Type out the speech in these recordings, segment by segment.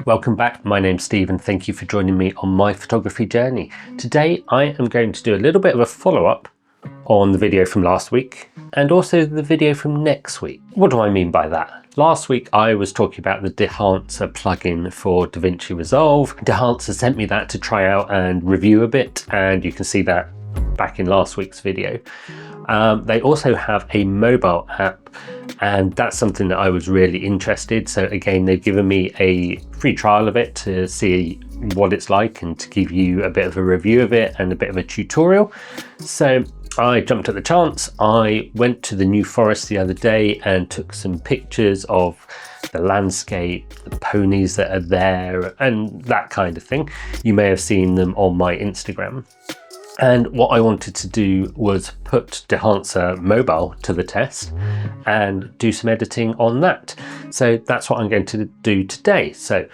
Welcome back, my name's Steve and thank you for joining me on my photography journey. Today I am going to do a little bit of a follow-up on the video from last week and also the video from next week. What do I mean by that? Last week I was talking about the Dehancer plugin for DaVinci Resolve. Dehancer sent me that to try out and review a bit, and you can see that back in last week's video. They also have a mobile app, and that's something that I was really interested. So again, they've given me a free trial of it to see what it's like and to give you a bit of a review of it and a bit of a tutorial. So I jumped at the chance. I went to the New Forest the other day and took some pictures of the landscape, the ponies that are there and that kind of thing. You may have seen them on my Instagram. And what I wanted to do was put Dehancer Mobile to the test and do some editing on that. So that's what I'm going to do today. So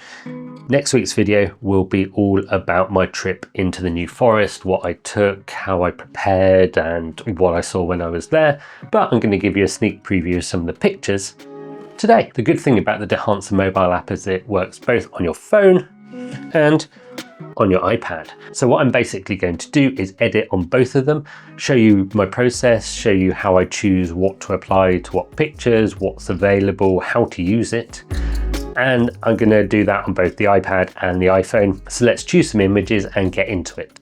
next week's video will be all about my trip into the New Forest, what I took, how I prepared and what I saw when I was there. But I'm going to give you a sneak preview of some of the pictures today. The good thing about the Dehancer Mobile app is it works both on your phone and on your iPad. So what I'm basically going to do is edit on both of them, show you my process, show you how I choose what to apply to what pictures, what's available, how to use it. And I'm going to do that on both the iPad and the iPhone. So let's choose some images and get into it.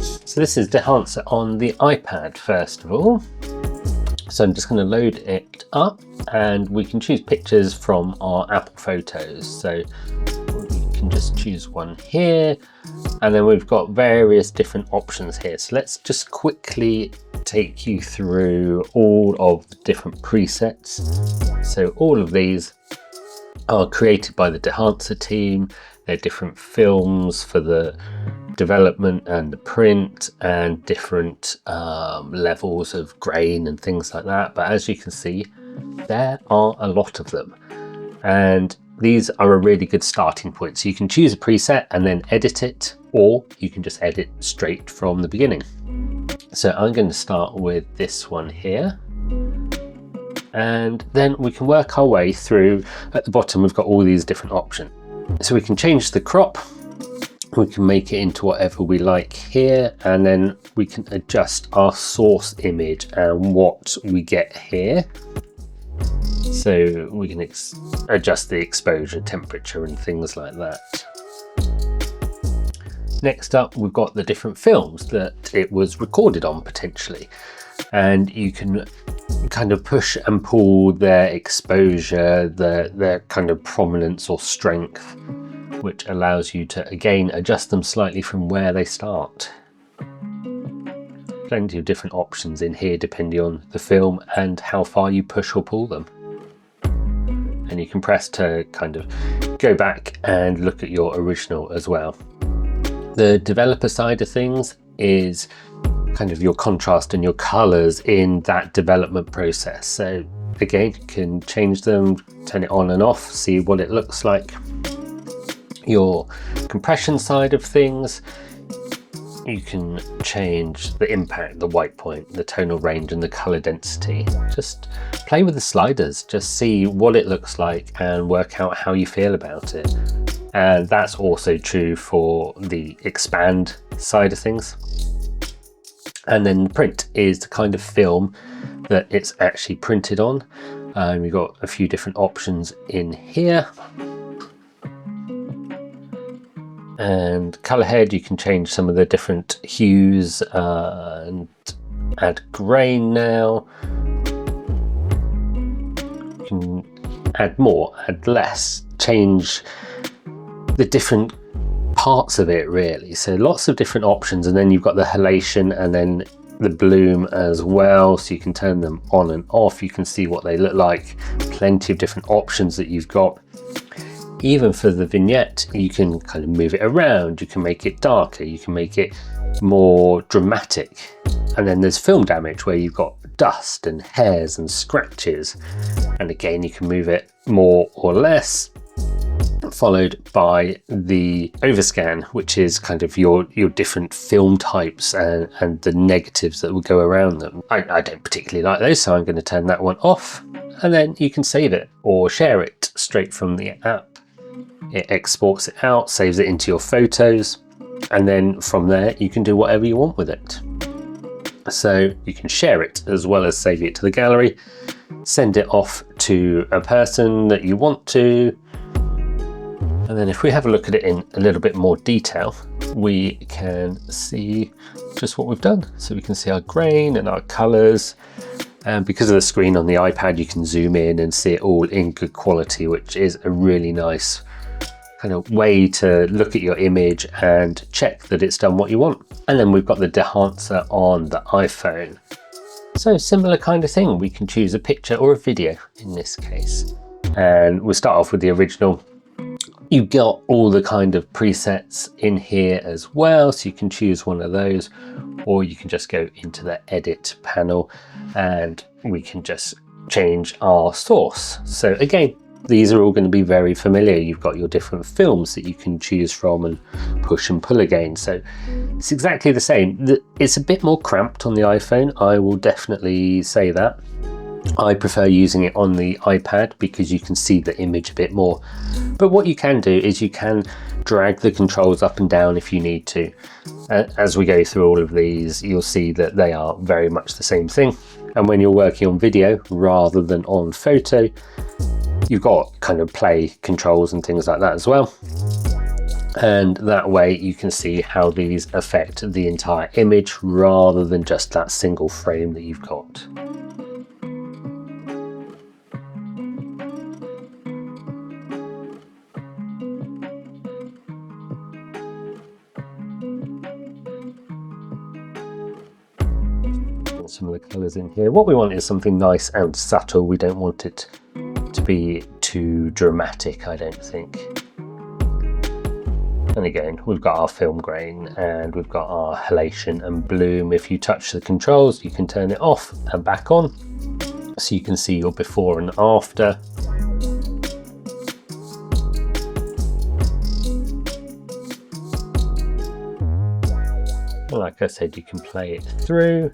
So this is Dehancer on the iPad first of all. So I'm just going to load it up and we can choose pictures from our Apple Photos. So can just choose one here, and then we've got various different options here. So let's just quickly take you through all of the different presets. So all of these are created by the Dehancer team. They're different films for the development and the print and different levels of grain and things like that. But as you can see, there are a lot of them. And these are a really good starting point. So you can choose a preset and then edit it, or you can just edit straight from the beginning. So I'm going to start with this one here. And then we can work our way through. At the bottom, we've got all these different options. So we can change the crop. We can make it into whatever we like here. And then we can adjust our source image and what we get here. So we can adjust the exposure, temperature and things like that. Next up, we've got the different films that it was recorded on potentially. And you can kind of push and pull their exposure, their kind of prominence or strength, which allows you to again adjust them slightly from where they start. Plenty of different options in here depending on the film and how far you push or pull them. And you can press to kind of go back and look at your original as well. The developer side of things is kind of your contrast and your colors in that development process. So again, you can change them, turn it on and off, see what it looks like. Your compression side of things, you can change the impact, the white point, the tonal range and the color density. Just play with the sliders, just see what it looks like and work out how you feel about it. And that's also true for the expand side of things. And then print is the kind of film that it's actually printed on. We've got a few different options in here. And color head, you can change some of the different hues and add grain now. You can add more, add less, change the different parts of it really. So lots of different options, and then you've got the halation and then the bloom as well. So you can turn them on and off. You can see what they look like. Plenty of different options that you've got. Even for the vignette, you can kind of move it around, you can make it darker, you can make it more dramatic. And then there's film damage where you've got dust and hairs and scratches. And again, you can move it more or less, followed by the overscan, which is kind of your different film types and the negatives that will go around them. I don't particularly like those, so I'm going to turn that one off. And then you can save it or share it straight from the app. It exports it out, saves it into your photos, and then from there you can do whatever you want with it. So you can share it as well as save it to the gallery, send it off to a person that you want to. And then if we have a look at it in a little bit more detail, we can see just what we've done. So we can see our grain and our colors. And because of the screen on the iPad, you can zoom in and see it all in good quality, which is a really nice kind of way to look at your image and check that it's done what you want. And then we've got the Dehancer on the iPhone. So similar kind of thing. We can choose a picture or a video in this case. And we'll start off with the original. You've got all the kind of presets in here as well, so you can choose one of those, or you can just go into the edit panel and we can just change our source. So again, these are all going to be very familiar. You've got your different films that you can choose from and push and pull again. So it's exactly the same. It's a bit more cramped on the iPhone, I will definitely say that. I prefer using it on the iPad because you can see the image a bit more. But what you can do is you can drag the controls up and down if you need to. As we go through all of these, you'll see that they are very much the same thing. And when you're working on video rather than on photo, you've got kind of play controls and things like that as well. And that way you can see how these affect the entire image rather than just that single frame that you've got. Some of the colours in here. What we want is something nice and subtle. We don't want it to be too dramatic, I don't think. And again, we've got our film grain and we've got our halation and bloom. If you touch the controls, you can turn it off and back on, so you can see your before and after. Like I said, you can play it through.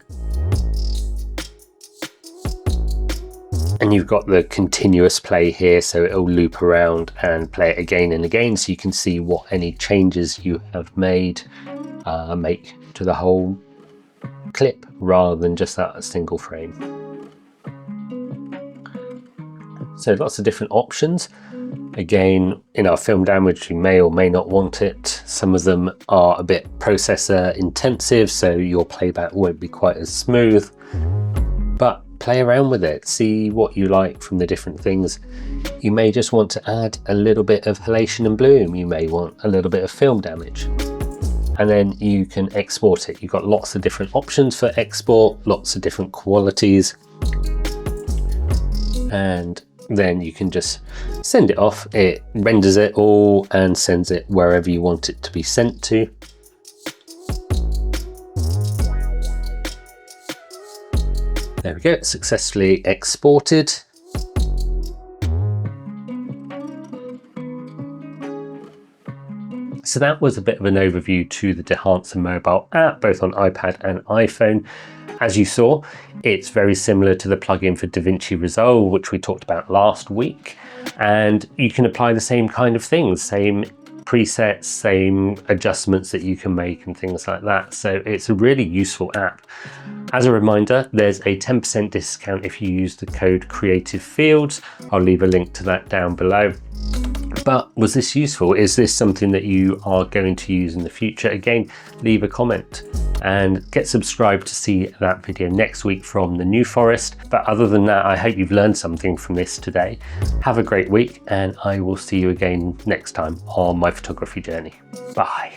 And you've got the continuous play here, so it'll loop around and play it again and again, so you can see what any changes you have made make to the whole clip rather than just that single frame. So lots of different options. Again, in our film damage, you may or may not want it. Some of them are a bit processor intensive, so your playback won't be quite as smooth. But play around with it, see what you like from the different things. You may just want to add a little bit of halation and bloom. You may want a little bit of film damage. And then you can export it. You've got lots of different options for export, lots of different qualities. And then you can just send it off. It renders it all and sends it wherever you want it to be sent to. There we go, it's successfully exported. So that was a bit of an overview to the Dehancer Mobile app, both on iPad and iPhone. As you saw, it's very similar to the plugin for DaVinci Resolve, which we talked about last week. And you can apply the same kind of things, same presets, same adjustments that you can make and things like that. So it's a really useful app. As a reminder, there's a 10% discount if you use the code Creative Fields. I'll leave a link to that down below. But was this useful? Is this something that you are going to use in the future? Again, leave a comment and get subscribed to see that video next week from the New Forest. But other than that, I hope you've learned something from this today. Have a great week, and I will see you again next time on my photography journey. Bye.